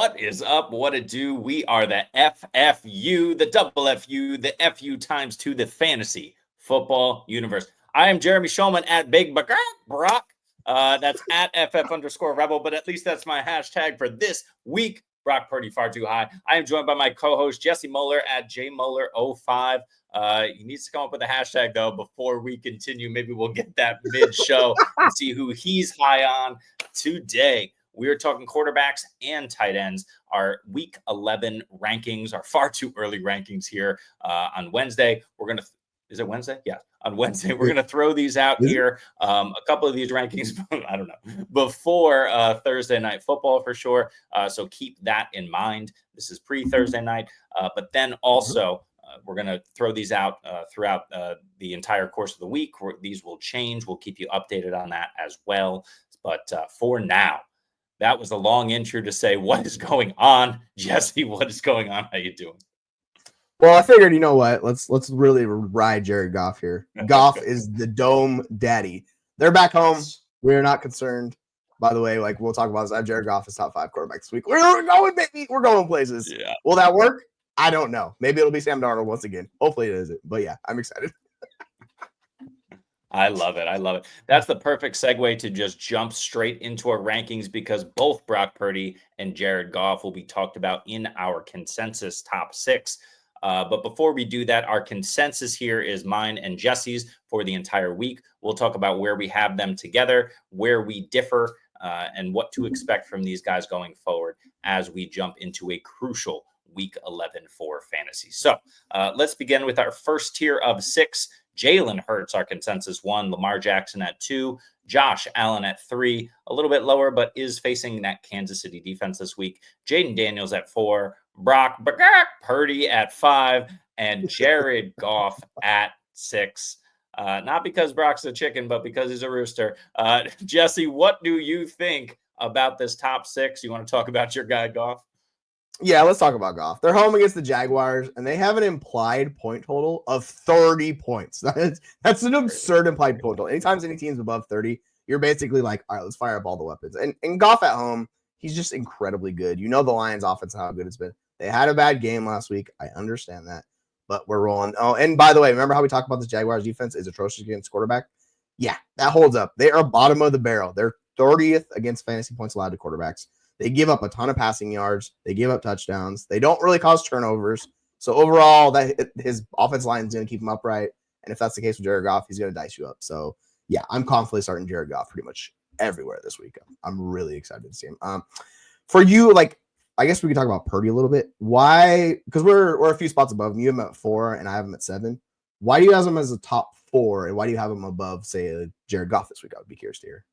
What is up? What it do? We are the FFU, the double FU, the FU times two, the fantasy football universe. I am Jeremy Shulman at Big Brock. That's at FF_Rebel, but at least that's my hashtag for this week. Brock Purdy far too high. I am joined by my co-host Jesse Moeller at JMoeller05. He needs to come up with a hashtag though before we continue. Maybe we'll get that mid-show and see who he's high on today. We are talking quarterbacks and tight ends. Our week 11 rankings, our far too early rankings here on Wednesday. Is it Wednesday? Yeah. On Wednesday, we're going to throw these out here. A couple of these rankings, I don't know, before Thursday night football for sure. So keep that in mind. This is pre-Thursday night. But then also, we're going to throw these out throughout the entire course of the week. These will change. We'll keep you updated on that as well. But for now, that was a long intro to say what is going on. Jesse, what is going on? How you doing? Well, I figured, you know what? Let's really ride Jared Goff here. Goff is the dome daddy. They're back home. We're not concerned. By the way, like we'll talk about this. I have Jared Goff as top 5 quarterback this week. We're going, baby. We're going places. Yeah. Will that work? I don't know. Maybe it'll be Sam Darnold once again. Hopefully it isn't. But yeah, I'm excited. I love it. I love it. That's the perfect segue to just jump straight into our rankings because both Brock Purdy and Jared Goff will be talked about in our consensus top 6. But before we do that, our consensus here is mine and Jesse's for the entire week. We'll talk about where we have them together, where we differ, and what to expect from these guys going forward as we jump into a crucial week 11 for fantasy. So let's begin with our first tier of 6. Jalen Hurts, our consensus 1, Lamar Jackson at 2, Josh Allen at 3, a little bit lower, but is facing that Kansas City defense this week. Jaden Daniels at 4, Brock Purdy at 5, and Jared Goff at 6. Not because Brock's a chicken, but because he's a rooster. Jesse, what do you think about this top 6? You want to talk about your guy, Goff? Yeah, let's talk about Goff. They're home against the Jaguars, and they have an implied point total of 30 points. That's an absurd implied point total. Anytime any team's above 30, you're basically like, all right, let's fire up all the weapons. And Goff at home, he's just incredibly good. You know the Lions' offense and how good it's been. They had a bad game last week. I understand that, but we're rolling. Oh, and by the way, remember how we talked about this Jaguars defense is atrocious against quarterback? Yeah, that holds up. They are bottom of the barrel. They're 30th against fantasy points allowed to quarterbacks. They give up a ton of passing yards. They give up touchdowns. They don't really cause turnovers. So overall, that his offense line is going to keep him upright. And if that's the case with Jared Goff, he's going to dice you up. So yeah, I'm confidently starting Jared Goff pretty much everywhere this week. I'm really excited to see him. For you, like, I guess we could talk about Purdy a little bit. Why? Because we're a few spots above him. You have him at 4, and I have him at 7. Why do you have him as a top 4, and why do you have him above, say, Jared Goff this week? I would be curious to hear.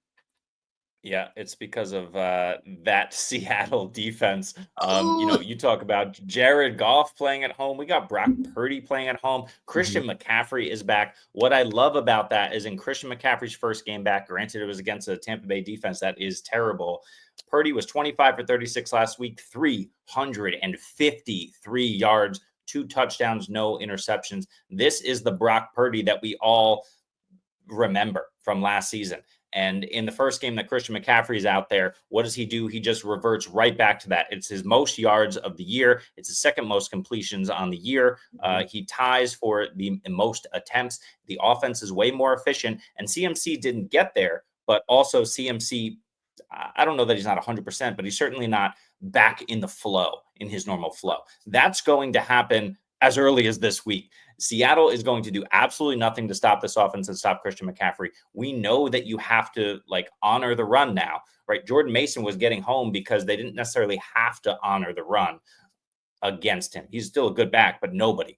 Yeah, it's because of that Seattle defense. You talk about Jared Goff playing at home. We got Brock Purdy playing at home. Christian McCaffrey is back. What I love about that is in Christian McCaffrey's first game back, granted it was against a Tampa Bay defense that is terrible. Purdy was 25 for 36 last week, 353 yards, 2 touchdowns, no interceptions. This is the Brock Purdy that we all remember from last season. And in the first game that Christian McCaffrey is out there, what does he do? He just reverts right back to that. It's his most yards of the year. It's his second most completions on the year. He ties for the most attempts. The offense is way more efficient. And CMC didn't get there, but also CMC, I don't know that he's not 100%, but he's certainly not back in the flow, in his normal flow. That's going to happen as early as this week. Seattle is going to do absolutely nothing to stop this offense and stop Christian McCaffrey. We know that you have to honor the run now, right? Jordan Mason was getting home because they didn't necessarily have to honor the run against him. He's still a good back, but nobody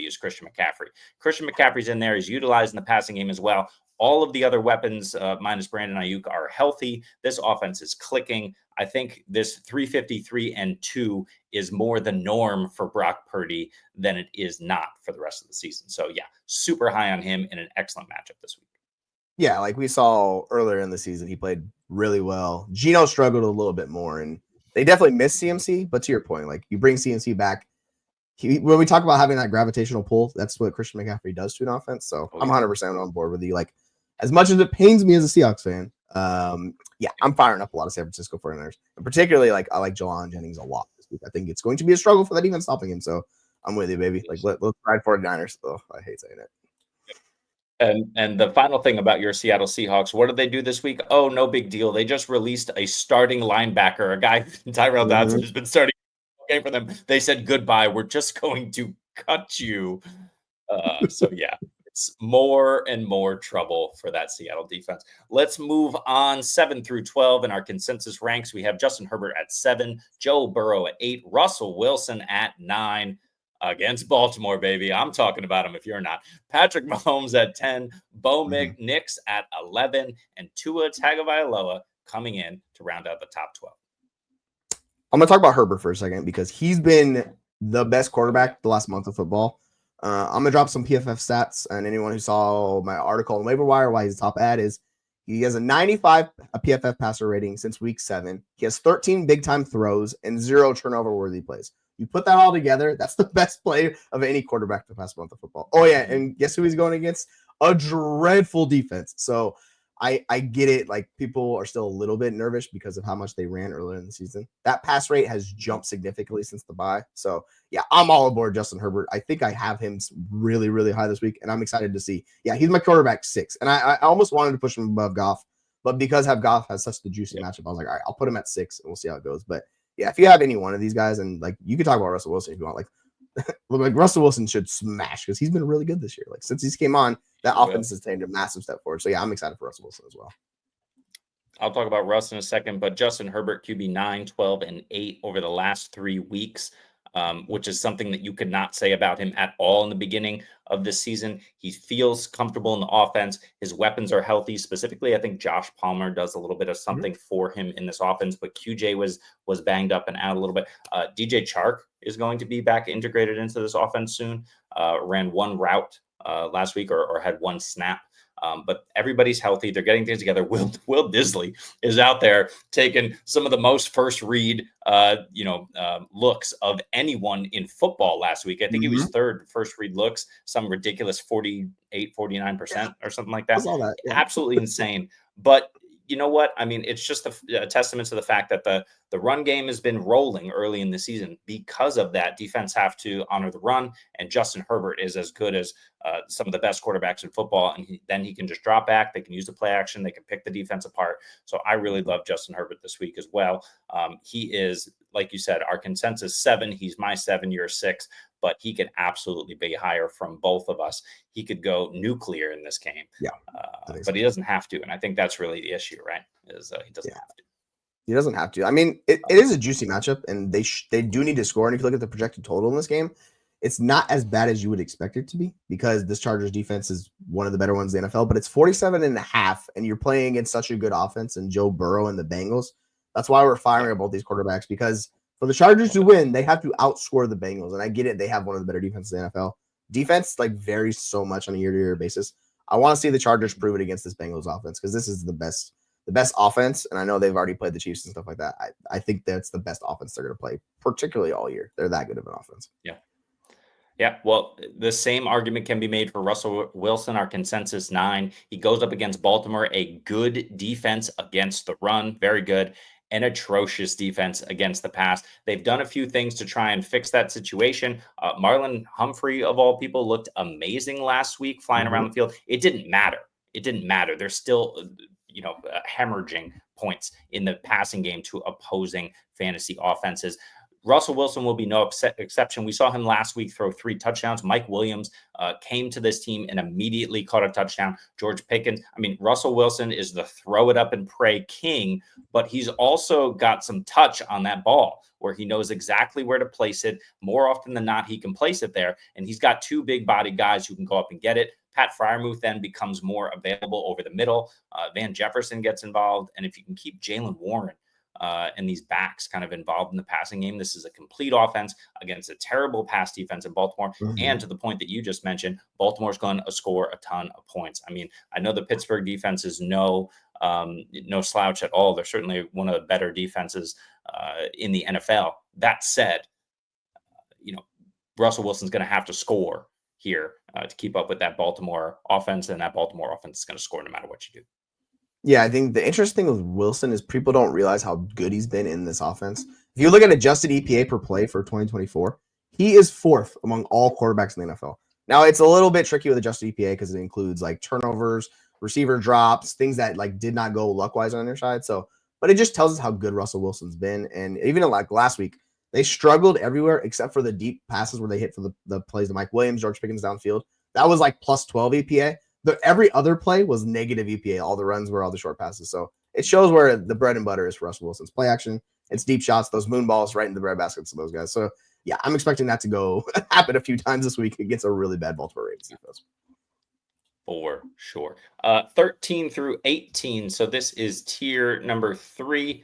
is Christian McCaffrey. Christian McCaffrey's in there. He's utilized in the passing game as well. All of the other weapons, minus Brandon Ayuk, are healthy. This offense is clicking. I think this 353-2 is more the norm for Brock Purdy than it is not for the rest of the season. So, yeah, super high on him in an excellent matchup this week. Yeah, like we saw earlier in the season, he played really well. Geno struggled a little bit more, and they definitely missed CMC. But to your point, like you bring CMC back, when we talk about having that gravitational pull, that's what Christian McCaffrey does to an offense. So I'm 100% on board with you. Like, as much as it pains me as a Seahawks fan, Yeah, I'm firing up a lot of San Francisco 49ers. And particularly, I like Jelon Jennings a lot this week. I think it's going to be a struggle for that defense stopping him. So I'm with you, baby. Let's ride 49ers. Oh, I hate saying it. And the final thing about your Seattle Seahawks, what did they do this week? Oh, no big deal. They just released a starting linebacker, a guy, Tyrell Dodson, who's been starting game for them. They said goodbye. We're just going to cut you. So yeah, it's more and more trouble for that Seattle defense. Let's move on. 7 through 12 in our consensus ranks. We have Justin Herbert at 7, Joe Burrow at 8, Russell Wilson at 9. Against Baltimore, baby. I'm talking about him if you're not. Patrick Mahomes at 10, Bo Nix at 11, and Tua Tagovailoa coming in to round out the top 12. I'm going to talk about Herbert for a second because he's been the best quarterback the last month of football. I'm going to drop some PFF stats, and anyone who saw my article on waiver wire, why he's the top ad is he has a 95 PFF passer rating since week 7. He has 13 big-time throws and 0 turnover-worthy plays. You put that all together, that's the best play of any quarterback the past month of football. Oh, yeah, and guess who he's going against? A dreadful defense. So I get it. Like, people are still a little bit nervous because of how much they ran earlier in the season. That pass rate has jumped significantly since the bye. So, yeah, I'm all aboard Justin Herbert. I think I have him really, really high this week, and I'm excited to see. Yeah, he's my quarterback 6, and I almost wanted to push him above Goff, but because Goff has such the juicy matchup, I was like, all right, I'll put him at 6, and we'll see how it goes. But, yeah, if you have any one of these guys, and, like, you could talk about Russell Wilson if you want. Like Russell Wilson should smash because he's been really good this year. Like, since he's came on, that offense has taken a massive step forward. So, yeah, I'm excited for Russell Wilson as well. I'll talk about Russ in a second, but Justin Herbert, QB 9, 12, and 8 over the last 3 weeks, which is something that you could not say about him at all in the beginning of this season. He feels comfortable in the offense. His weapons are healthy. Specifically, I think Josh Palmer does a little bit of something for him in this offense, but QJ was banged up and out a little bit. DJ Chark is going to be back integrated into this offense soon. Ran 1 route last week or had 1 snap. But everybody's healthy. They're getting things together. Will Disley is out there taking some of the most first read, looks of anyone in football last week. I think he was 3rd first read looks, some ridiculous 49% or something like that. That, yeah. Absolutely insane. But you know what? I mean, it's just a testament to the fact that the run game has been rolling early in the season. Because of that, defense have to honor the run, and Justin Herbert is as good as some of the best quarterbacks in football, and then he can just drop back. They can use the play action. They can pick the defense apart. So I really love Justin Herbert this week as well. He is, like you said, our consensus 7. He's my 7, you're 6, but he could absolutely be higher from both of us. He could go nuclear in this game. Yeah, but he doesn't have to, and I think that's really the issue, right? He doesn't have to. He doesn't have to. I mean, it is a juicy matchup, and they do need to score. And if you look at the projected total in this game, it's not as bad as you would expect it to be because this Chargers defense is one of the better ones in the NFL, but it's 47.5, and you're playing against such a good offense and Joe Burrow and the Bengals. That's why we're firing about these quarterbacks, because for the Chargers to win, they have to outscore the Bengals. And I get it. They have one of the better defenses in the NFL. Defense varies so much on a year-to-year basis. I want to see the Chargers prove it against this Bengals offense because this is the best offense. And I know they've already played the Chiefs and stuff like that. I think that's the best offense they're going to play, particularly all year. They're that good of an offense. Yeah. Yeah, well, the same argument can be made for Russell Wilson, our consensus 9. He goes up against Baltimore, a good defense against the run, very good, and atrocious defense against the pass. They've done a few things to try and fix that situation. Marlon Humphrey, of all people, looked amazing last week flying around the field. It didn't matter. They're still, hemorrhaging points in the passing game to opposing fantasy offenses. Russell Wilson will be no exception. We saw him last week throw 3 touchdowns. Mike Williams came to this team and immediately caught a touchdown. George Pickens. I mean, Russell Wilson is the throw it up and pray king, but he's also got some touch on that ball where he knows exactly where to place it. More often than not, he can place it there. And he's got 2 big bodied guys who can go up and get it. Pat Freiermuth then becomes more available over the middle. Van Jefferson gets involved. And if you can keep Jalen Warren and these backs kind of involved in the passing game, this is a complete offense against a terrible pass defense in Baltimore. And to the point that you just mentioned, Baltimore's going to score a ton of points. I mean, I know the Pittsburgh defense is no slouch at all. They're certainly one of the better defenses in the NFL. That said, Russell Wilson's going to have to score here to keep up with that Baltimore offense, and that Baltimore offense is going to score no matter what you do. Yeah, I think the interesting thing with Wilson is people don't realize how good he's been in this offense. If you look at adjusted EPA per play for 2024, he is fourth among all quarterbacks in the NFL. Now, it's a little bit tricky with adjusted EPA because it includes like turnovers, receiver drops, things that like did not go luck-wise on their side. So, but it just tells us how good Russell Wilson's been. And even like last week, they struggled everywhere except for the deep passes where they hit for the plays to Mike Williams, George Pickens downfield. That was like plus 12 EPA. Every other play was negative EPA. All the runs were all the short passes. So it shows where the bread and butter is for Russell Wilson's play action. It's deep shots, those moon balls right in the bread baskets of those guys. So yeah, I'm expecting that to go happen a few times this week against a really bad Baltimore Ravens defense. For sure. 13 through 18. So this is tier number 3.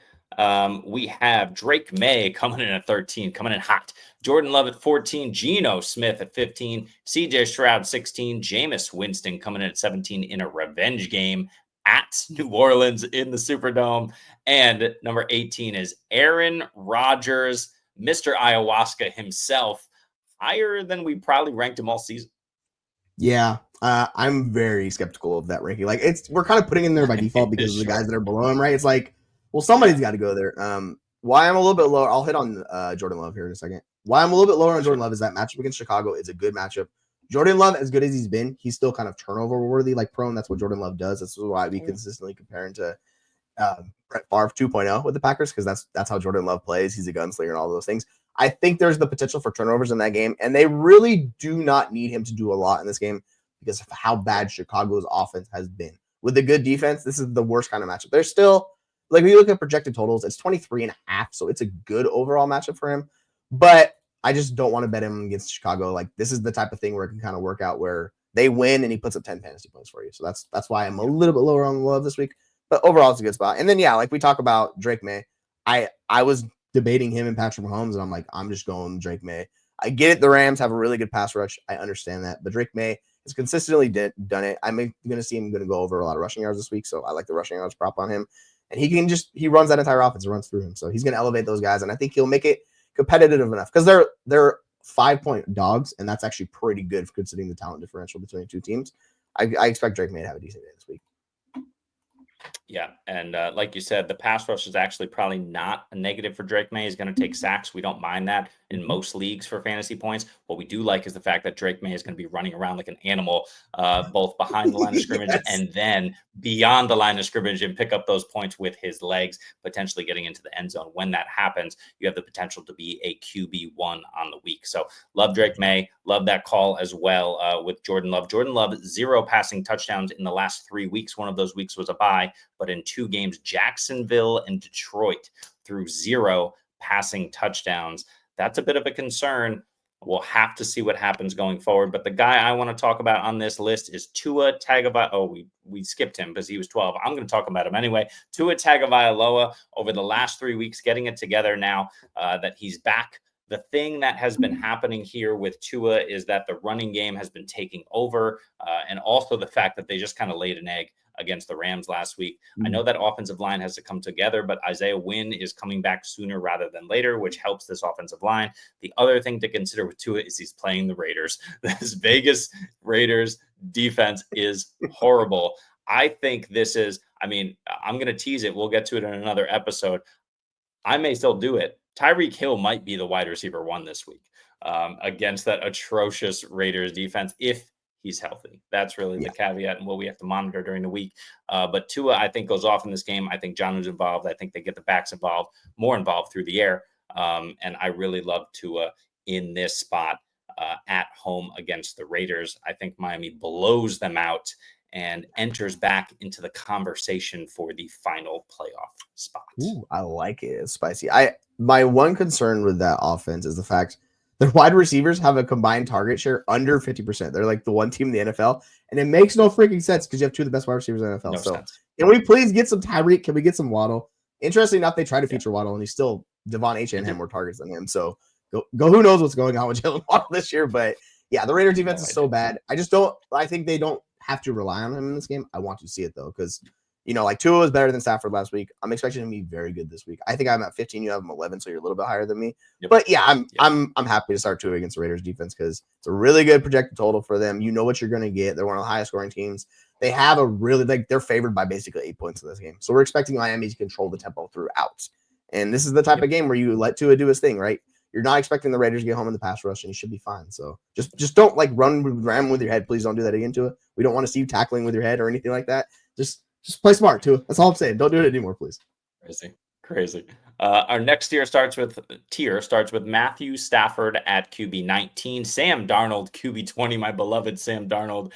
We have Drake Maye coming in at 13, coming in hot. Jordan Love at 14, Geno Smith at 15, CJ Stroud 16, Jameis Winston coming in at 17 in a revenge game at New Orleans in the Superdome. And number 18 is Aaron Rodgers, Mr. Ayahuasca himself, higher than we probably ranked him all season. Yeah, I'm very skeptical of that ranking. Like we're kind of putting in there by default because of the guys that are below him, right? It's like, well, somebody's got to go there. Why I'm a little bit lower, I'll hit on Jordan Love here in a second. Why I'm a little bit lower on Jordan Love is that matchup against Chicago is a good matchup. Jordan Love, as good as he's been, he's still kind of turnover worthy, like prone. That's what Jordan Love does. That's why we consistently compare him to Brett Favre 2.0 with the Packers, because that's how Jordan Love plays. He's a gunslinger and all those things. I think there's the potential for turnovers in that game, and they really do not need him to do a lot in this game because of how bad Chicago's offense has been. With a good defense, this is the worst kind of matchup. There's still, like, when you look at projected totals, it's 23.5, so it's a good overall matchup for him. But I just don't want to bet him against Chicago. Like, this is the type of thing where it can kind of work out where they win and he puts up 10 fantasy points for you. So that's why I'm a little bit lower on Love this week. But overall, it's a good spot. And then, yeah, like we talk about Drake Maye, I was debating him and Patrick Mahomes, and I'm like, I'm just going Drake Maye. I get it. The Rams have a really good pass rush. I understand that. But Drake Maye has consistently done it. I'm going to see him going to go over a lot of rushing yards this week. So I like the rushing yards prop on him. And he runs that entire offense and runs through him. So he's going to elevate those guys. And I think he'll make it competitive enough because they're 5-point dogs. And that's actually pretty good for considering the talent differential between the two teams. I expect Drake Maye to have a decent day this week. Yeah, and like you said, the pass rush is actually probably not a negative for Drake Maye. He's going to take sacks. We don't mind that in most leagues for fantasy points. What we do like is the fact that Drake Maye is going to be running around like an animal, both behind the line of scrimmage and then beyond the line of scrimmage, and pick up those points with his legs, potentially getting into the end zone. When that happens, you have the potential to be a QB1 on the week. So love Drake Maye. Love that call as well with Jordan Love. Jordan Love, 0 passing touchdowns in the last 3 weeks. One of those weeks was a bye. But in 2 games, Jacksonville and Detroit threw 0 passing touchdowns. That's a bit of a concern. We'll have to see what happens going forward. But the guy I want to talk about on this list is Tua Tagovailoa. Oh, we skipped him because he was 12. I'm going to talk about him anyway. Tua Tagovailoa over the last 3 weeks, getting it together now that he's back. The thing that has been happening here with Tua is that the running game has been taking over, and also the fact that they just kind of laid an egg against the Rams last week. I know that offensive line has to come together, but Isaiah Wynn is coming back sooner rather than later, which helps this offensive line. The other thing to consider with Tua is he's playing the Raiders. This Vegas Raiders defense is horrible. I think this is, I'm going to tease it. We'll get to it in another episode. I may still do it. Tyreek Hill might be the wide receiver 1 this week against that atrocious Raiders defense if he's healthy. That's really the caveat and what we have to monitor during the week. But Tua, I think, goes off in this game. I think Jonu's involved. I think they get the backs involved, more involved through the air. And I really love Tua in this spot at home against the Raiders. I think Miami blows them out and enters back into the conversation for the final playoff spot. Ooh, I like it. It's spicy. My one concern with that offense is the fact their wide receivers have a combined target share under 50%. They're like the one team in the NFL, and it makes no freaking sense because you have 2 of the best wide receivers in the NFL. So can we please get some Tyreek? Can we get some Waddle? Interestingly enough, they try to feature Waddle, and he's still Devon Achane had more targets than him. So go. Who knows what's going on with Jalen Waddle this year? But yeah, the Raiders defense is so bad. I think they don't have to rely on him in this game. I want to see it though, because like Tua was better than Stafford last week. I'm expecting him to be very good this week. I think I'm at 15. You have him 11, so you're a little bit higher than me. But yeah, I'm happy to start Tua against the Raiders defense because it's a really good projected total for them. You know what you're going to get. They're one of the highest scoring teams. they have a really they're favored by basically 8 points in this game. So we're expecting Miami to control the tempo throughout. And this is the type of game where you let Tua do his thing, right? You're not expecting the Raiders to get home in the pass rush, and you should be fine. So just don't like ram with your head. Please don't do that again, Tua. We don't want to see you tackling with your head or anything like that. Just play smart, Tua. That's all I'm saying. Don't do it anymore, please. Crazy. Our next tier starts with Matthew Stafford at QB 19, Sam Darnold QB 20. My beloved Sam Darnold.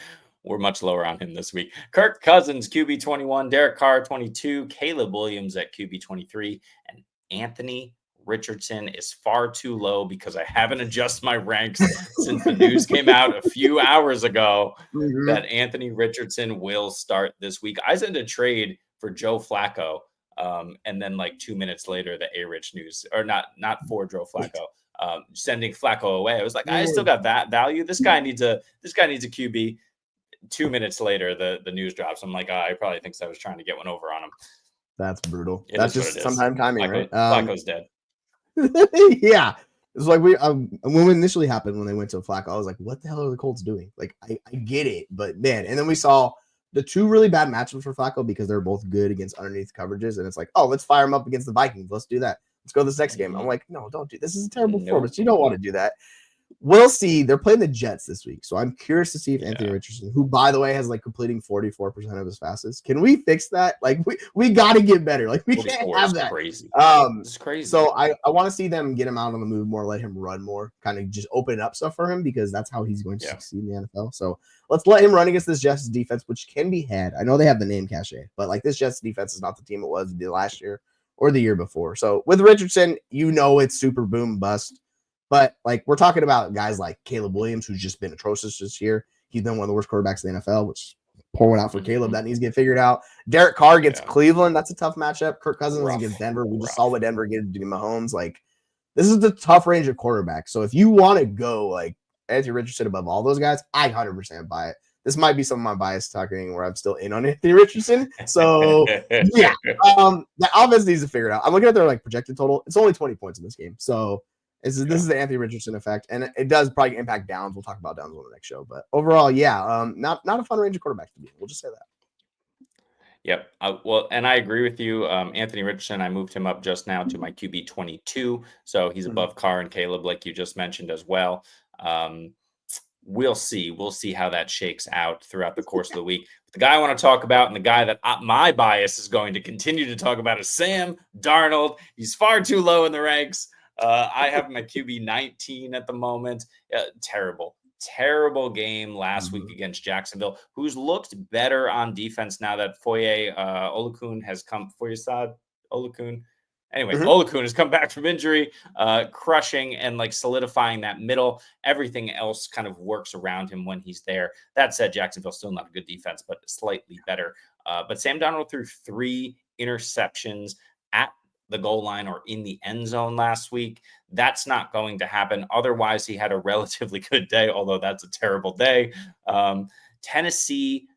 We're much lower on him this week. Kirk Cousins QB 21, Derek Carr 22, Caleb Williams at QB 23, and Anthony Richardson is far too low because I haven't adjusted my ranks since the news came out a few hours ago that Anthony Richardson will start this week. I sent a trade for Joe Flacco, and then like 2 minutes later, the A-Rich news, or not for Joe Flacco, sending Flacco away. I was like, I still got that value. This guy needs a QB. 2 minutes later, the news drops. I'm like, he probably thinks I was trying to get one over on him. That's brutal. That's just sometime timing, right? Flacco's dead. Yeah. It's like when it initially happened when they went to Flacco, I was like, what the hell are the Colts doing? Like, I get it, but man. And then we saw the two really bad matchups for Flacco because they're both good against underneath coverages. And it's like, oh, let's fire him up against the Vikings. Let's do that. Let's go to this next game. I'm like, no, don't do this. Is a terrible performance. You don't want to do that. We'll see. They're playing the Jets this week. So I'm curious to see if Anthony Richardson, who by the way has like completing 44% of his passes, can we fix that? Like we got to get better. Like we can't have that. Crazy. It's crazy. So I want to see them get him out on the move more, let him run more, kind of just open up stuff for him because that's how he's going to succeed in the NFL. So let's let him run against this Jets defense, which can be had. I know they have the name cachet, but like this Jets defense is not the team it was last year or the year before. So with Richardson, it's super boom bust. But like we're talking about guys like Caleb Williams, who's just been atrocious this year. He's been one of the worst quarterbacks in the NFL, which pour one out for Caleb. That needs to get figured out. Derek Carr against Cleveland. That's a tough matchup. Kirk Cousins against Denver. We just saw what Denver did to Mahomes. Like this is the tough range of quarterbacks. So if you want to go like Anthony Richardson above all those guys, I 100% buy it. This might be some of my bias talking where I'm still in on Anthony Richardson. So yeah, the offense needs to figure it out. I'm looking at their like projected total. It's only 20 points in this game. So this is the Anthony Richardson effect, and it does probably impact Downs. We'll talk about Downs on the next show, but overall, not a fun range of quarterbacks to be. We'll just say that. Yep. Well, and I agree with you. Anthony Richardson, I moved him up just now to my QB 22, so he's above Carr and Caleb, like you just mentioned as well. We'll see. We'll see how that shakes out throughout the course of the week. The guy I want to talk about and the guy that my bias is going to continue to talk about is Sam Darnold. He's far too low in the ranks. I have my QB 19 at the moment. Terrible game last week against Jacksonville, who's looked better on defense now that Olakun has come. Olakun. Anyway, Olakun has come back from injury, crushing and like solidifying that middle. Everything else kind of works around him when he's there. That said, Jacksonville's still not a good defense, but slightly better. But Sam Darnold threw 3 interceptions at the goal line or in the end zone last week. That's not going to happen. Otherwise, he had a relatively good day, although that's a terrible day. Tennessee,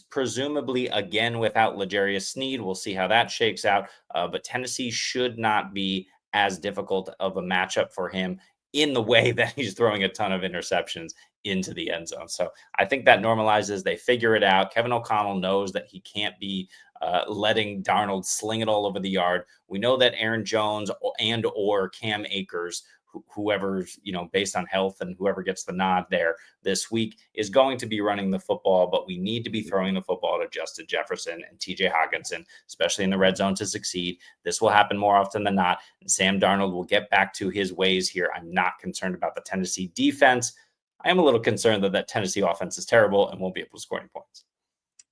presumably again without L'Jarius Sneed. We'll see how that shakes out. But Tennessee should not be as difficult of a matchup for him in the way that he's throwing a ton of interceptions into the end zone. So I think that normalizes. They figure it out. Kevin O'Connell knows that he can't be letting Darnold sling it all over the yard. We know that Aaron Jones or Cam Akers, whoever's, based on health and whoever gets the nod there this week, is going to be running the football, but we need to be throwing the football to Justin Jefferson and TJ Hockenson, especially in the red zone, to succeed. This will happen more often than not, and Sam Darnold will get back to his ways here. I'm not concerned about the Tennessee defense. I am a little concerned that Tennessee offense is terrible and won't be able to score any points.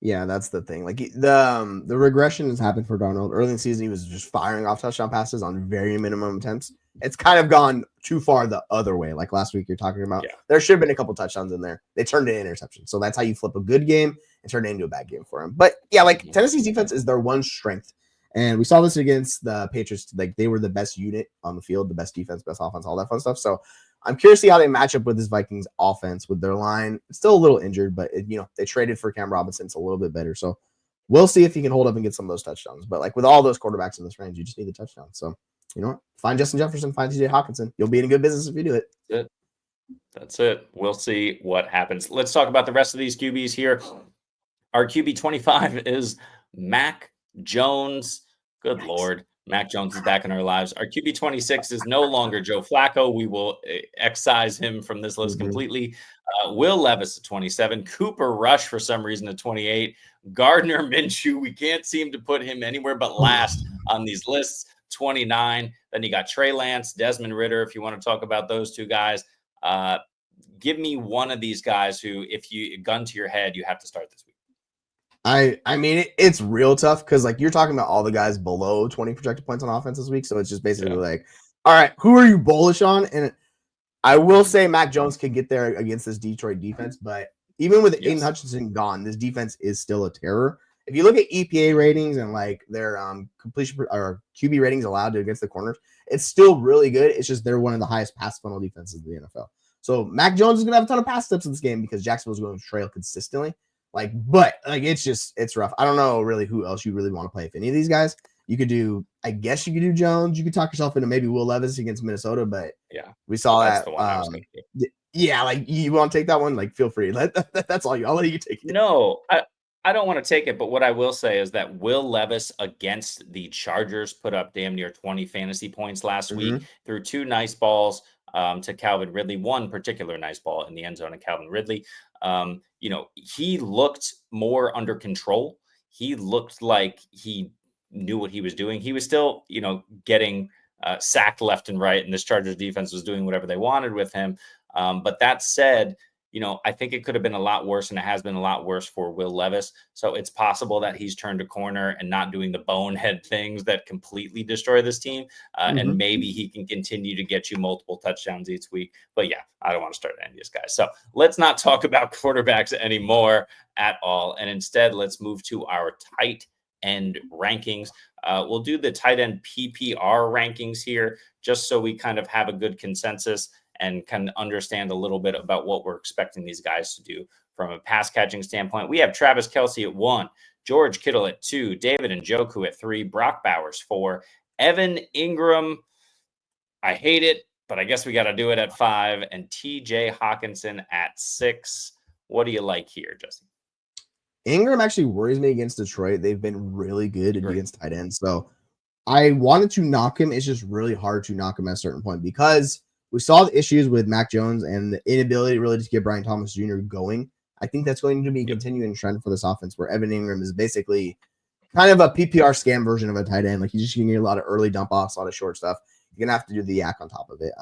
Yeah, that's the thing. Like the regression has happened for Darnold. Early in the season, he was just firing off touchdown passes on very minimum attempts. It's kind of gone too far the other way. Like last week, you're talking about. Yeah. There should have been a couple touchdowns in there. They turned it into interceptions. So that's how you flip a good game and turn it into a bad game for him. But yeah, like Tennessee's defense is their one strength. And we saw this against the Patriots. Like they were the best unit on the field, the best defense, best offense, all that fun stuff. So I'm curious to see how they match up with this Vikings offense with their line. It's still a little injured, but they traded for Cam Robinson. It's a little bit better. So we'll see if he can hold up and get some of those touchdowns. But like with all those quarterbacks in this range, you just need a touchdown. So you know what? Find Justin Jefferson, find TJ Hockenson. You'll be in a good business if you do it. That's it. We'll see what happens. Let's talk about the rest of these QBs here. Our QB 25 is Mac Jones. Good Lord. Mac Jones is back in our lives. Our QB 26 is no longer Joe Flacco. We will excise him from this list completely. Will Levis at 27. Cooper Rush for some reason at 28. Gardner Minshew. We can't seem to put him anywhere but last on these lists. 29. Then you got Trey Lance, Desmond Ridder, if you want to talk about those two guys. Give me one of these guys who, if you gun to your head, you have to start this week. I mean, it's real tough because like you're talking about all the guys below 20 projected points on offense this week. So it's just basically like, all right, who are you bullish on? And I will say Mac Jones could get there against this Detroit defense, but even with Aiden Hutchinson gone, this defense is still a terror. If you look at EPA ratings and like their completion or QB ratings allowed to against the corners, it's still really good. It's just they're one of the highest pass funnel defenses in the NFL. So Mac Jones is gonna have a ton of pass steps in this game because Jacksonville's going to trail consistently. It's rough. I don't know really who else you really want to play. If any of these guys, you could do, I guess you could do Jones. You could talk yourself into maybe Will Levis against Minnesota, but we saw that. Like you want to take that one, like feel free. That's all you. I'll let you take it. No, I don't want to take it, but what I will say is that Will Levis against the Chargers put up damn near 20 fantasy points last week through two nice balls to Calvin Ridley, one particular nice ball in the end zone to Calvin Ridley. He looked more under control. He looked like he knew what he was doing. He was still, getting sacked left and right, and this Chargers defense was doing whatever they wanted with him. But that said, I think it could have been a lot worse, and it has been a lot worse for Will Levis. So it's possible that he's turned a corner and not doing the bonehead things that completely destroy this team. And maybe he can continue to get you multiple touchdowns each week. But yeah, I don't want to start any of these guys. So let's not talk about quarterbacks anymore at all. And instead, let's move to our tight end rankings. We'll do the tight end PPR rankings here, just so we kind of have a good consensus and can understand a little bit about what we're expecting these guys to do from a pass catching standpoint. We have Travis Kelce at 1, George Kittle at 2, David Njoku at 3, Brock Bowers 4, Evan Ingram, I hate it, but I guess we got to do it at 5, and TJ Hawkinson at 6. What do you like here, Justin? Ingram actually worries me against Detroit. They've been really good against tight ends. So I wanted to knock him. It's just really hard to knock him at a certain point because we saw the issues with Mac Jones and the inability really to get Brian Thomas Jr. going. I think that's going to be a continuing trend for this offense where Evan Ingram is basically kind of a PPR scam version of a tight end. Like he's just going to get a lot of early dump offs, a lot of short stuff. You're going to have to do the yak on top of it.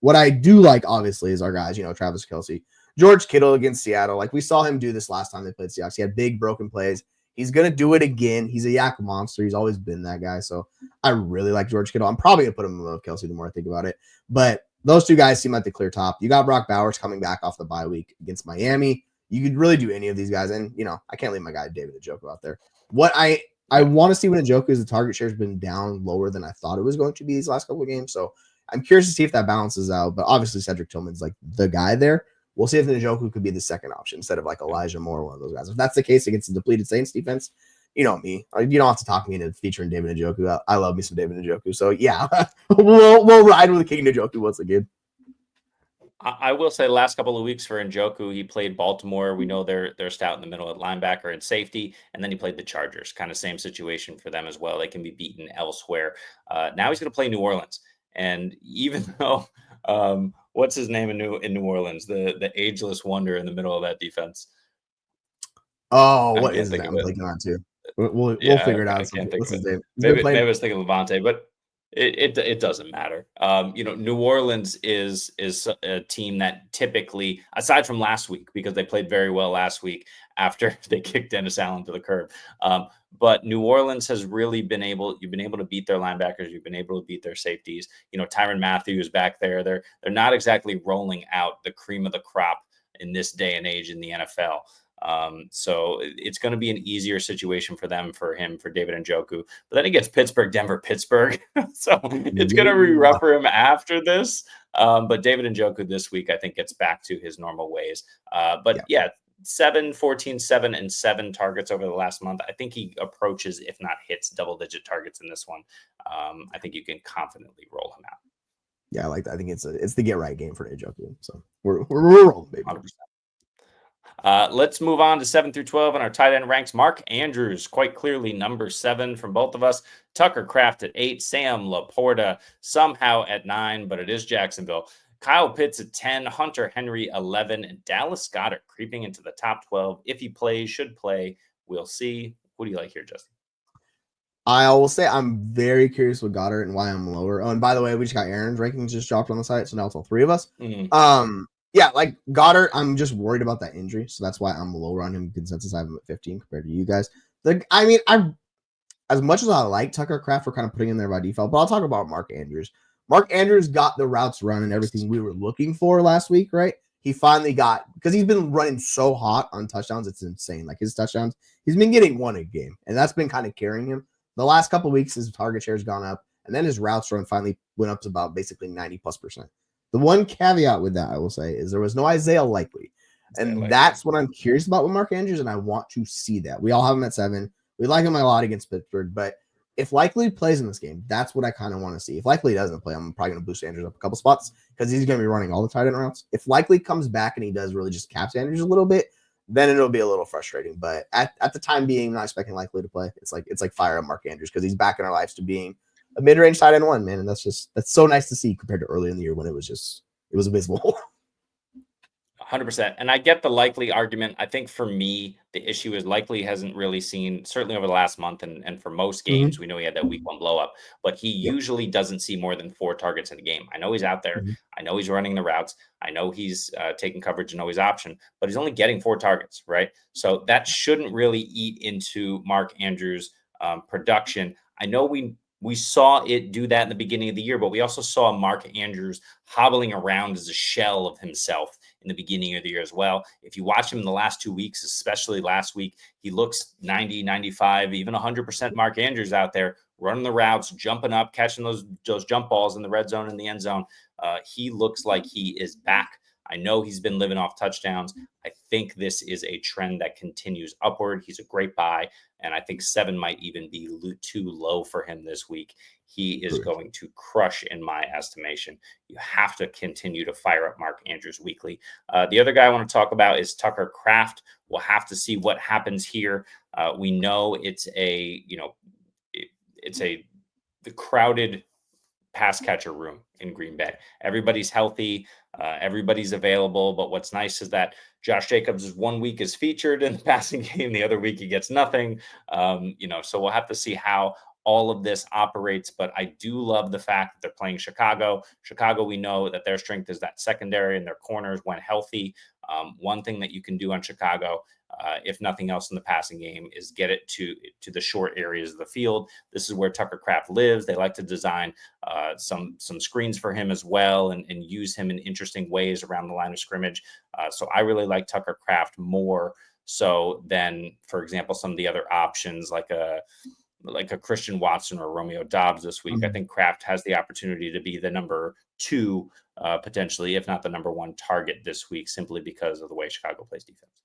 What I do like, obviously, is our guys, Travis Kelce, George Kittle against Seattle. Like we saw him do this last time they played Seahawks. He had big broken plays. He's going to do it again. He's a yak monster. He's always been that guy. So I really like George Kittle. I'm probably going to put him above Kelce the more I think about it. But those two guys seem like the clear top. You got Brock Bowers coming back off the bye week against Miami. You could really do any of these guys. And, I can't leave my guy David Njoku out there. What I want to see when Njoku is the target share has been down lower than I thought it was going to be these last couple of games. So I'm curious to see if that balances out. But obviously Cedric Tillman's like the guy there. We'll see if Njoku could be the second option instead of like Elijah Moore, one of those guys. If that's the case against the depleted Saints defense, you know me. You don't have to talk me into featuring David Njoku. I love me some David Njoku. So yeah, we'll ride with King Njoku once again. I will say the last couple of weeks for Njoku, he played Baltimore. We know they're stout in the middle at linebacker and safety, and then he played the Chargers. Kind of same situation for them as well. They can be beaten elsewhere. Now he's going to play New Orleans, and even though what's his name in New Orleans, the ageless wonder in the middle of that defense. Oh, what is that? I'm thinking on too. We'll figure it out. I can't think What's of his it. name? Maybe I was thinking Levante, but it doesn't matter. New Orleans is a team that typically, aside from last week, because they played very well last week after they kicked Dennis Allen to the curb. But New Orleans has really you've been able to beat their linebackers. You've been able to beat their safeties. Tyrann Mathieu is back there. They're not exactly rolling out the cream of the crop in this day and age in the NFL. So it's going to be an easier situation for David Njoku. But then he gets Pittsburgh, Denver, Pittsburgh. So it's going to be rough for him after this. But David Njoku this week, I think, gets back to his normal ways. But 7, 14, 7, and 7 targets over the last month. I think he approaches, if not hits, double-digit targets in this one. I think you can confidently roll him out. Yeah, I like that. I think it's the get right game for Njoku. So we're rolling, baby. 100%. Let's move on to 7 through 12 in our tight end ranks. Mark Andrews, quite clearly number 7 from both of us. Tucker Krafft at 8. Sam Laporta somehow at 9, but it is Jacksonville. Kyle Pitts at 10. Hunter Henry 11. And Dallas Goedert creeping into the top 12. If he plays, should play. We'll see. What do you like here, Justin? I will say I'm very curious with Goddard and why I'm lower. Oh, and by the way, we just got Aaron's rankings just dropped on the site, so now it's all 3 of us. Yeah, like Goddard, I'm just worried about that injury, so that's why I'm lower on him. Consensus, I have him at 15 compared to you guys. As much as I like Tucker Krafft, we're kind of putting in there by default, but I'll talk about Mark Andrews. Mark Andrews got the routes run and everything we were looking for last week, right? He finally got, because he's been running so hot on touchdowns, it's insane. Like his touchdowns, he's been getting 1 a game, and that's been kind of carrying him. The last couple of weeks, his target share has gone up, and then his routes run finally went up to about basically 90+%. The one caveat with that, I will say, is there was no Isaiah Likely. And that's what I'm curious about with Mark Andrews, and I want to see that. We all have him at 7. We like him a lot against Pittsburgh, but if Likely plays in this game, that's what I kind of want to see. If Likely doesn't play, I'm probably going to boost Andrews up a couple spots because he's going to be running all the tight end routes. If Likely comes back and he does really just caps Andrews a little bit, then it'll be a little frustrating. But at the time being, not expecting Likely to play. It's like fire up Mark Andrews because he's back in our lives to being a mid-range tight end 1, man. And that's so nice to see compared to earlier in the year when it was abysmal. 100%. And I get the Likely argument. I think for me, the issue is Likely hasn't really seen, certainly over the last month, and for most games, we know he had that week 1 blow up, but he usually doesn't see more than 4 targets in a game. I know he's out there. I know he's running the routes. I know he's taking coverage and always option, but he's only getting 4 targets, right? So that shouldn't really eat into Mark Andrews' production. I know we saw it do that in the beginning of the year, but we also saw Mark Andrews hobbling around as a shell of himself in the beginning of the year as well. If you watch him in the last 2 weeks, especially last week, he looks 90, 95, even 100% Mark Andrews out there running the routes, jumping up, catching those jump balls in the red zone and the end zone. He looks like he is back. I know he's been living off touchdowns. I think this is a trend that continues upward. He's a great buy, and I think 7 might even be too low for him this week. He is going to crush in my estimation. You have to continue to fire up Mark Andrews weekly. The other guy I want to talk about is Tucker Krafft. We'll have to see what happens here. We know it's the crowded pass catcher room in Green Bay. Everybody's healthy. Everybody's available. But what's nice is that Josh Jacobs is 1 week is featured in the passing game. The other week he gets nothing. So we'll have to see how all of this operates. But I do love the fact that they're playing Chicago. Chicago, we know that their strength is that secondary and their corners when healthy. One thing that you can do on Chicago, if nothing else in the passing game, is get it to the short areas of the field. This is where Tucker Krafft lives. They like to design some screens for him as well and use him in interesting ways around the line of scrimmage. So I really like Tucker Krafft more so than, for example, some of the other options like a Christian Watson or Romeo Doubs this week. I think Krafft has the opportunity to be the number 2, potentially, if not the number 1 target this week, simply because of the way Chicago plays defense.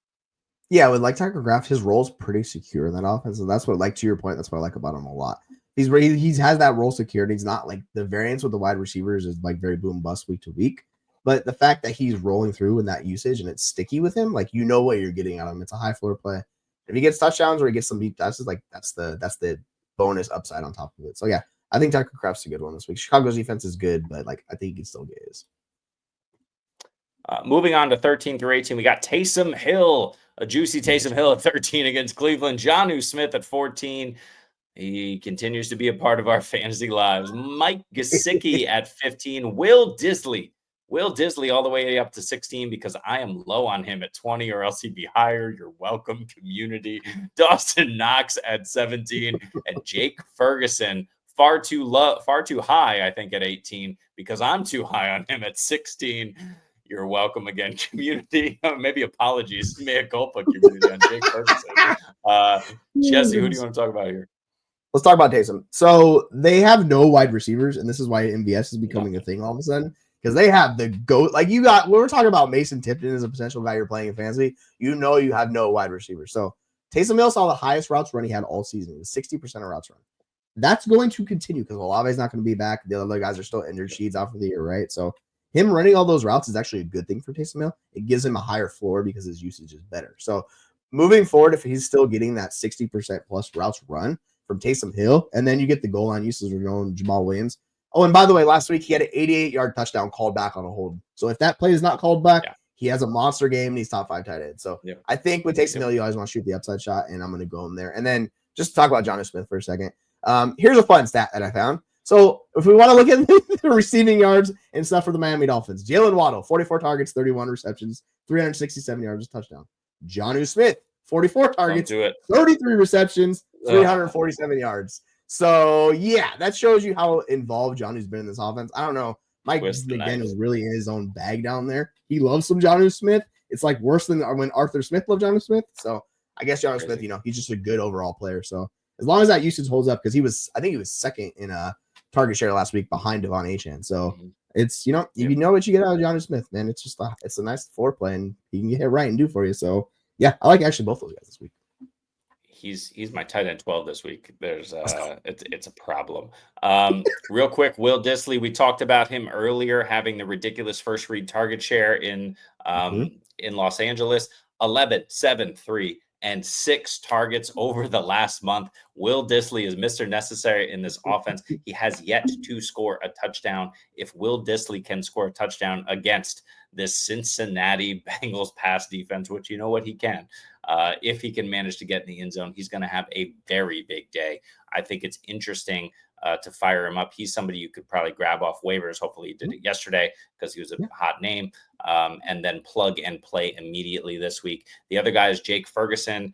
Yeah, with like Tucker Kraftt, his role's pretty secure in that offense. And that's what, like, to your point, that's what I like about him a lot. He has that role security. He's not like the variance with the wide receivers is like very boom bust week to week. But the fact that he's rolling through in that usage and it's sticky with him, like, you know what you're getting out of him. It's a high floor play. If he gets touchdowns or he gets some deep passes, like that's the bonus upside on top of it. So yeah, I think Tucker Kraft's a good one this week. Chicago's defense is good, but like I think he can still get his. Moving on to 13 through 18, we got Taysom Hill, a juicy Taysom Hill at 13 against Cleveland. Jonnu Smith at 14. He continues to be a part of our fantasy lives. Mike Gesicki at 15. Will Disley all the way up to 16 because I am low on him at 20 or else he'd be higher. You're welcome, community. Dawson Knox at 17 and Jake Ferguson far too high, I think, at 18 because I'm too high on him at 16. You're welcome again, community. Maybe apologies. Mea culpa, community, on Jake Ferguson. Jesse, who do you want to talk about here? Let's talk about Taysom. So they have no wide receivers, and this is why MVS is becoming a thing all of a sudden. Because they have the GOAT. Like when we're talking about Mason Tipton as a potential guy you're playing in fantasy, you know you have no wide receivers. So Taysom Hill saw the highest routes run he had all season. It was 60% of routes run. That's going to continue because Olave's not going to be back. The other guys are still injured. Sheeds out for the year, right? So him running all those routes is actually a good thing for Taysom Hill. It gives him a higher floor because his usage is better. So moving forward, if he's still getting that 60% plus routes run from Taysom Hill, and then you get the goal line usage of your own Jamal Williams. Oh, and by the way, last week he had an 88-yard touchdown called back on a hold. So if that play is not called back, he has a monster game and he's top 5 tight end. So I think with Taysom Hill, you always want to shoot the upside shot, and I'm going to go in there. And then just to talk about Jonnu Smith for a second. Here's a fun stat that I found. So if we want to look at the receiving yards and stuff for the Miami Dolphins, Jalen Waddle, 44 targets, 31 receptions, 367 yards, touchdown. Jonnu Smith, 44 targets, 33 receptions, 347 yards. So, yeah, that shows you how involved Jonnu's been in this offense. I don't know. Mike McDaniels really in his own bag down there. He loves some Jonnu Smith. It's like worse than when Arthur Smith loved Jonnu Smith. So, I guess Jonnu Smith, he's just a good overall player. So, as long as that usage holds up, because I think he was second in target share last week behind Devon Achane. So, it's, you know what you get out of Jonnu Smith, man. It's just it's a nice foreplay, and he can get it right and do for you. So, yeah, I like actually both those guys this week. He's my tight end 12 this week. There's it's a problem. Real quick, Will Dissly, we talked about him earlier having the ridiculous first read target share in Los Angeles. 11, 7, 3, and 6 targets over the last month. Will Dissly is Mr. Necessary in this offense. He has yet to score a touchdown. If Will Dissly can score a touchdown against this Cincinnati Bengals pass defense, which you know what he can, if he can manage to get in the end zone, he's going to have a very big day. I think it's interesting to fire him up. He's somebody you could probably grab off waivers. Hopefully he did it yesterday because he was a hot name, and then plug and play immediately this week. The other guy is Jake Ferguson.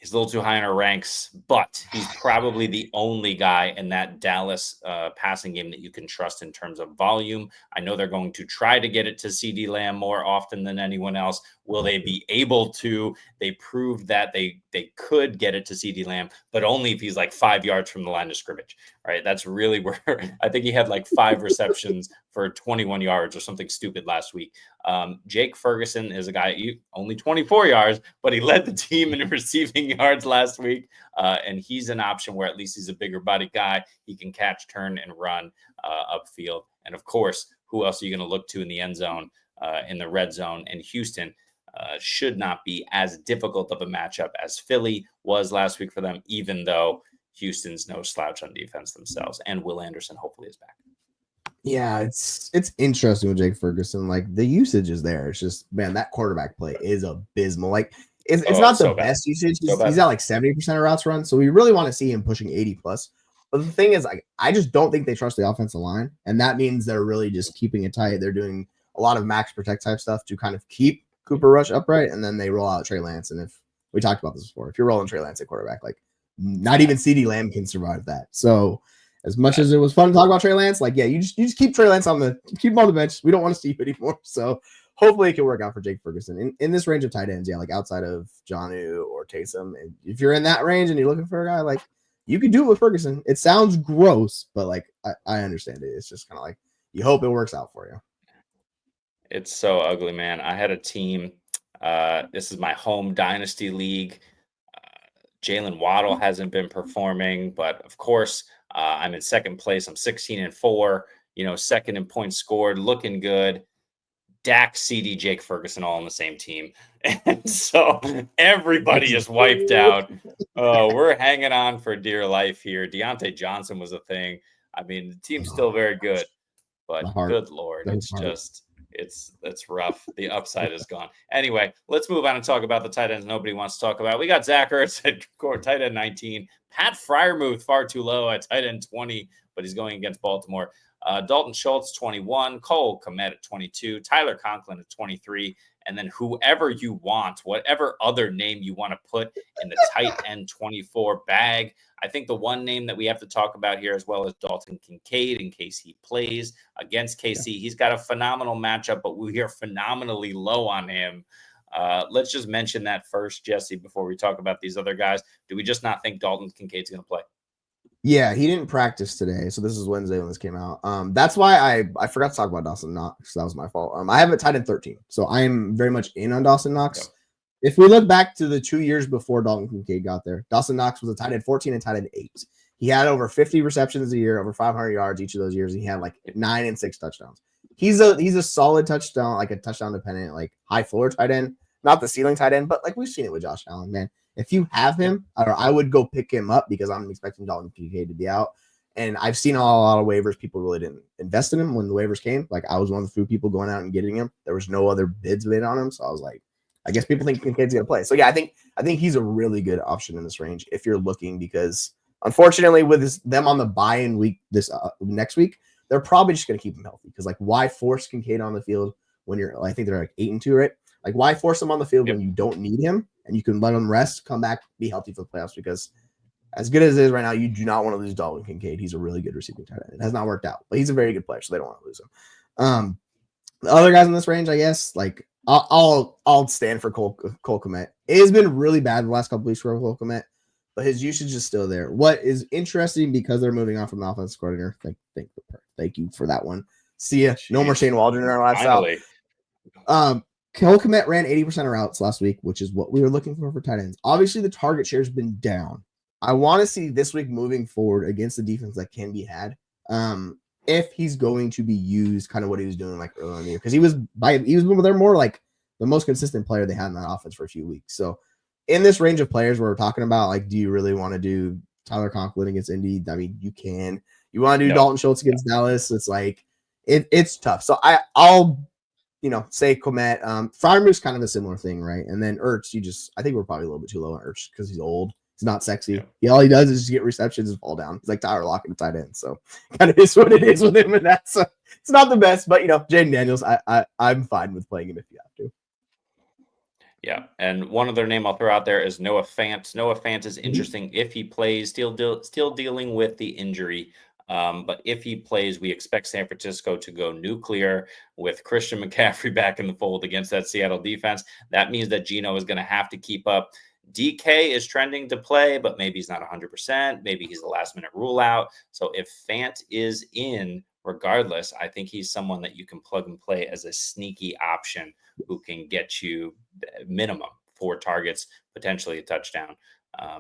He's a little too high in our ranks, but he's probably the only guy in that Dallas passing game that you can trust in terms of volume. I know they're going to try to get it to CD Lamb more often than anyone else. Will they be able to? They proved that they could get it to CD Lamb, but only if he's like 5 yards from the line of scrimmage, right? That's really where I think he had like 5 receptions for 21 yards or something stupid last week. Jake Ferguson is a guy, only 24 yards, but he led the team in receiving yards last week. And he's an option where at least he's a bigger body guy. He can catch, turn, and run upfield. And of course, who else are you going to look to in the end zone, in the red zone? And Houston should not be as difficult of a matchup as Philly was last week for them, even though Houston's no slouch on defense themselves. And Will Anderson hopefully is back. Yeah, it's interesting with Jake Ferguson. Like, the usage is there. It's just, man, that quarterback play is abysmal. Like, it's not the best usage. He's at like 70% of routes run. So we really want to see him pushing 80 plus. But the thing is, like, I just don't think they trust the offensive line. And that means they're really just keeping it tight. They're doing a lot of max protect type stuff to kind of keep Cooper Rush upright. And then they roll out Trey Lance. And if we talked about this before, if you're rolling Trey Lance at quarterback, like, not even CD Lamb can survive that. So as much as it was fun to talk about Trey Lance, like, yeah, you just keep Trey Lance keep him on the bench. We don't want to see you anymore. So hopefully it can work out for Jake Ferguson in this range of tight ends. Yeah, like outside of Jonnu or Taysom. And if you're in that range and you're looking for a guy, like, you can do it with Ferguson. It sounds gross, but like I understand it. It's just kind of like you hope it works out for you. It's so ugly, man. I had a team. This is my home dynasty league. Jalen Waddle hasn't been performing, but of course, I'm in second place. I'm 16-4, second in points scored, looking good. Dak, CD, Jake Ferguson all on the same team. And so everybody is wiped out. We're hanging on for dear life here. Deontay Johnson was a thing. I mean, the team's still very good, but good Lord, it's rough. The upside is gone. Anyway, let's move on and talk about the tight ends nobody wants to talk about. We got Zach Ertz at tight end 19. Pat Freiermuth far too low at tight end 20, but he's going against Baltimore. Dalton Schultz, 21. Cole Kmet at 22. Tyler Conklin at 23. And then whoever you want, whatever other name you want to put in the tight end 24 bag. I think the one name that we have to talk about here as well is Dalton Kincaid in case he plays against KC. Yeah. He's got a phenomenal matchup, but we are phenomenally low on him. Let's just mention that first, Jesse, before we talk about these other guys. Do we just not think Dalton Kincaid's going to play? Yeah, he didn't practice today, so this is Wednesday when this came out. That's why I forgot to talk about Dawson Knox. That was my fault. I have a tight end 13, so I am very much in on Dawson Knox. Yep. If we look back to the 2 years before Dalton Kincaid got there, Dawson Knox was a tight end 14 and tight end 8. He had over 50 receptions a year, over 500 yards each of those years. He had like 9 and 6 touchdowns. he's a solid touchdown, like a touchdown dependent, like high floor tight end, not the ceiling tight end, but like we've seen it with Josh Allen, man. If you have him, I would go pick him up because I'm expecting Dalton Kincaid to be out. And I've seen a lot of waivers. People really didn't invest in him when the waivers came. Like I was one of the few people going out and getting him. There was no other bids made on him. So I was like, I guess people think Kincaid's going to play. So yeah, I think he's a really good option in this range if you're looking, because unfortunately with them on the buy-in week this next week, they're probably just going to keep him healthy. Because like why force Kincaid on the field when I think they're like 8-2, right? Like why force him on the field when you don't need him and you can let him rest, come back, be healthy for the playoffs, because as good as it is right now, you do not want to lose Dalton Kincaid. He's a really good receiving tight end. It has not worked out, but he's a very good player, so they don't want to lose him. The other guys in this range, I guess, like I'll stand for Cole Kmet. It has been really bad the last couple weeks for Cole Kmet, but his usage is still there. What is interesting, because they're moving on from the offensive coordinator. Thank you for that one. See ya. Jeez. No more Shane Waldron in our last out. Cole Kmet ran 80% of routes last week, which is what we were looking for tight ends. Obviously, the target share has been down. I want to see this week moving forward against the defense that can be had. If he's going to be used kind of what he was doing like earlier in the year, because they're more like the most consistent player they had in that offense for a few weeks. So in this range of players we're talking about, like, do you really want to do Tyler Conklin against Indy? I mean, you can. You want to do Dalton Schultz against Dallas? It's like it's tough. So I'll say Komet. Freiermuth's kind of a similar thing, right? And then Ertz, I think we're probably a little bit too low on Ertz because he's old. He's not sexy. Yeah, all he does is just get receptions and fall down. He's like Tyler Lockett at tight end. So kind of is what it is with him. And that's it's not the best, but Jaden Daniels, I'm fine with playing him if you have to. Yeah, and one other name I'll throw out there is Noah Fant. Noah Fant is interesting if he plays. Still dealing with the injury. But if he plays, we expect San Francisco to go nuclear with Christian McCaffrey back in the fold against that Seattle defense. That means that Geno is going to have to keep up. DK is trending to play, but maybe he's not 100%. Maybe he's a last-minute rule out. So if Fant is in, regardless, I think he's someone that you can plug and play as a sneaky option who can get you minimum 4 targets, potentially a touchdown.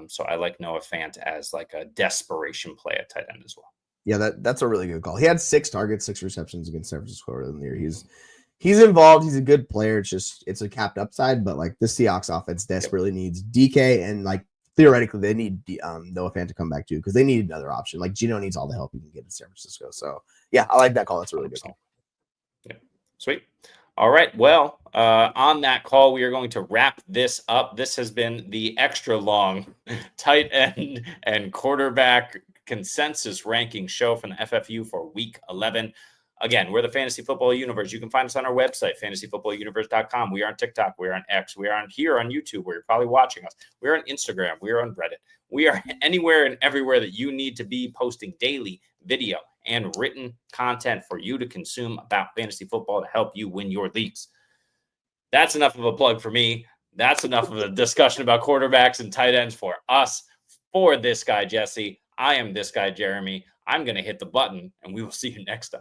So I like Noah Fant as like a desperation play at tight end as well. Yeah, that's a really good call. He had 6 targets, 6 receptions against San Francisco earlier in the year. He's involved. He's a good player. It's a capped upside, but like the Seahawks offense desperately needs DK, and like theoretically they need Noah Fant to come back too, because they need another option. Like Geno needs all the help he can get in San Francisco. So yeah, I like that call. That's a really good call. Yeah, sweet. All right. Well, on that call, we are going to wrap this up. This has been the extra long tight end and quarterback consensus ranking show from the FFU for week 11. Again, we're the Fantasy Football Universe. You can find us on our website, fantasyfootballuniverse.com. We are on TikTok. We are on X. We are on here on YouTube, where you're probably watching us. We are on Instagram. We are on Reddit. We are anywhere and everywhere that you need to be, posting daily video and written content for you to consume about fantasy football to help you win your leagues. That's enough of a plug for me. That's enough of a discussion about quarterbacks and tight ends for us. For this guy, Jesse, I am this guy, Jeremy. I'm going to hit the button, and we will see you next time.